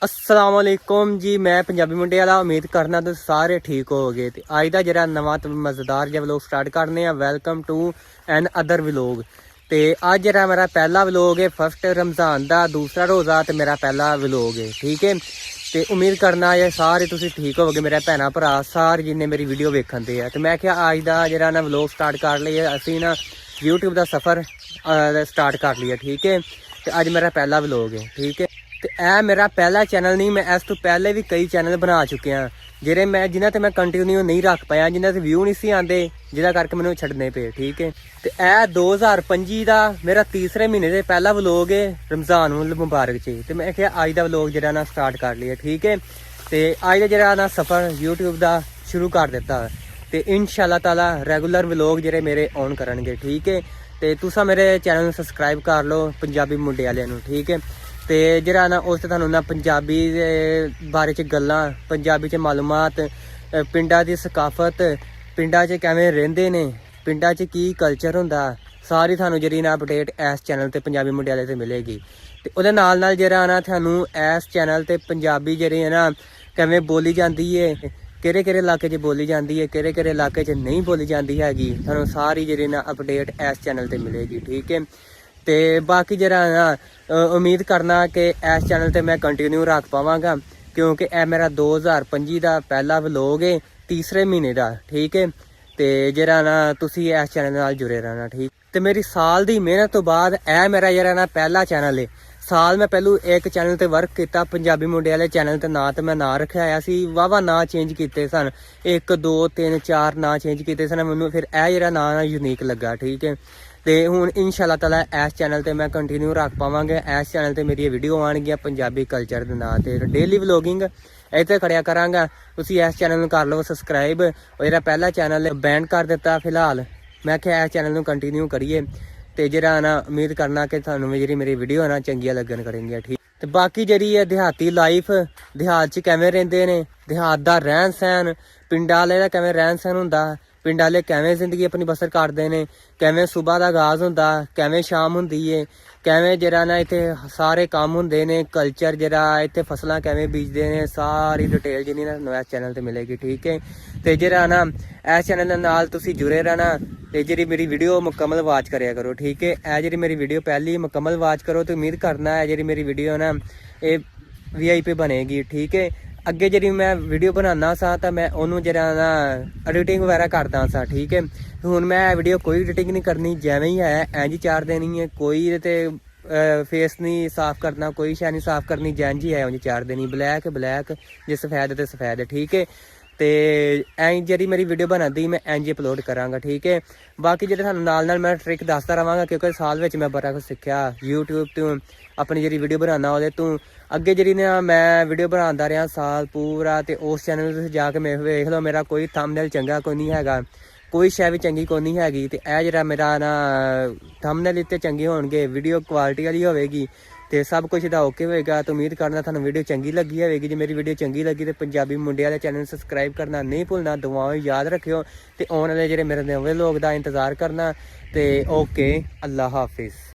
अस्सलाम वालेकुम जी। मैं पंजाबी मुंडे वाला उम्मीद करना तो सारे ठीक हो गए। तो अज का जरा नवा मजेदार जहा व्लॉग स्टार्ट करने welcome to another vlog. तो अज जरा मेरा पहला व्लॉग है फर्स्ट रमज़ान का, दूसरा रोज़ा तो मेरा पहला व्लॉग है। ठीक है, तो उम्मीद करना है सारे तुम ठीक हो गए, मेरे भैन भरा सारे जिन्हें मेरी वीडियो वेखन दे। तो मैं क्या अज का जरा ना व्लॉग स्टार्ट कर लिया, असी ना यूट्यूब का सफ़र स्टार्ट कर लिया। ठीक है, तो अज मेरा पहला व्लॉग है। ठीक है, तो यह मेरा पहला चैनल नहीं, मैं इस तो पहले भी कई चैनल बना चुके हैं ਜਿਹੜੇ मैं जिन्हें मैं कंटिन्यू नहीं रख पाया, जिन्हें व्यू नहीं सी आते, जिहदा करके मैंने छड्डने पे। ठीक है, तो यह 2025 का मेरा तीसरे महीने से पहला व्लॉग है रमज़ान मुबारक च। तो मैं क्या अज का व्लॉग जरा ना स्टार्ट कर लिया। ठीक है, तो अज का जरा ना सफ़र यूट्यूब का शुरू कर दिता। तो इंशाअल्लाह ताला रेगूलर व्लॉग जेह्ड़े मेरे ऑन करनगे। ठीक है, तो तुसा मेरे चैनल में सबसक्राइब कर लो पंजाबी मुंडे वाले नूं। ठीक है, तो जरा ना उस तुहानूं ना पंजाबी दे बारे च गल्लां, पंजाबी च मालूमात, पिंडां दी सकाफत, पिंडां च किवें रहिंदे ने, पिंडां च की कल्चर हुंदा, सारी थानूं जेह्ड़ी ना अपडेट इस चैनल ते पंजाबी मुंडे वाले ते मिलेगी। ते ओहदे नाल नाल जरा ना थानूं इस चैनल ते पंजाबी जेह्ड़ी है ना किवें बोली जांदी है, किहड़े किहड़े इलाके च बोली जाती है, किहड़े किहड़े इलाके च नहीं बोली जाती हैगी, थानूं सारी जेह्ड़ी ना अपडेट इस चैनल ते मिलेगी। ठीक है, तो बाकी जरा ना उम्मीद करना कि इस चैनल ते मैं कंटिन्यू रख पावांगा, क्योंकि यह मेरा 2025 का पहला व्लॉग है तीसरे महीने का। ठीक है, तो जरा ना तुसी इस चैनल नाल जुड़े रहना। ठीक, तो मेरी साल की मेहनत तो बाद यह मेरा जरा ना पहला चैनल है। साल मैं पहलू एक चैनल ते वर्क किया पंजाबी मुंडे वाले चैनल ते, ना तो मैं ना रखा आया सी, वाहवा ना चेंज किए सन, 1 2 3 4 ना चेंज किए सन मैनू, फिर यह जरा ना यूनीक लगा। ठीक है, तो हुण इंशाअल्लाह ताला इस चैनल ते मैं कंटिन्यू रख पावांगा। इस चैनल ते मेरी वीडियो आउणगियां पंजाबी कल्चर दे नाम ते, डेली व्लॉगिंग इत्थे खड़िया करांगा। तुसीं इस चैनल नूं कर लो सबसक्राइब। और जेह्ड़ा पहला चैनल बैन कर दिता फिलहाल, मैं आख्या इस चैनल नूं कंटिन्यू करिए। तो जरा ना उम्मीद करना कि थानूं मेरी मेरी वीडियो ना चंगियां लगन करेंगियां। ठीक, तो बाकी जी है देहाती लाइफ, देहात च किवें रहिंदे ने, देहात दा रहन सहन, पिंड वाले दा किवें रहन सहन हुंदा, पिंड वाले किवें जिंदगी अपनी बसर करते हैं, किवें सुबह का आगाज़ होंदा, किवें शाम होंदी है, किवें जरा ना इत्थे सारे काम होंदे ने, कल्चर जरा इत्थे फसलां किवें बीजदे ने, सारी डिटेल जिन्नी ना इस चैनल ते मिलेगी। ठीक है, तो जरा ना इस चैनल नाल तुसीं जुड़े रहना, तो जी मेरी वीडियो मुकम्मल वाच करिया करो। ठीक है, यह जी मेरी वीडियो पहली मुकम्मल वाच करो, तो उम्मीद करना है जी मेरी वीडियो ना ये VIP बनेगी। ठीक है, अगे जी मैं वीडियो बनाना सा तो मैं उन्होंने जरा ना एडिटिंग वगैरह करता सा। ठीक है, हुण मैं वीडियो कोई एडिटिंग नहीं करनी, जिवें ही है इंज चार देनी है, कोई ते फेस नहीं साफ करना, कोई शै नहीं साफ करनी, जैन जी है उंज चार देनी, ब्लैक ब्लैक, जे सफेद तो सफेद। ठीक है, तो इंज जी मेरी वीडियो बनाती मैं इंज अपलोड कराँगा। ठीक है, बाकी जो थानूं नाल नाल मैं ट्रिक दसदा रहांगा, क्योंकि साल में मैं बड़ा कुछ सीखा यूट्यूब तो अपनी जी वीडियो बनाना वो तू अगे जी ना मैं वीडियो बनाता रहा साल पूरा। तो उस चैनल तुसीं जाके मैं वेख लो, मेरा कोई थंबनेल चंगा कोई नहीं हैगा, कोई शै भी चंगी कोई नहीं हैगी। तो यह जरा मेरा ना थंबनेल इतने चंगे होणगे, वीडियो क्वालिटी वाली होगी, तो सब कुछ दा ओके होएगा। तो उम्मीद करना थानूं वीडियो चंगी लगी होगी। जे मेरी वीडियो चंगी लगी तो पंजाबी मुंडे वाले चैनल सबसक्राइब करना नहीं भूलना, दुआओं याद रखियो, तो आने वाले जो मेरे नवे लोग का इंतज़ार करना। तो ओके, अल्लाह हाफिज़।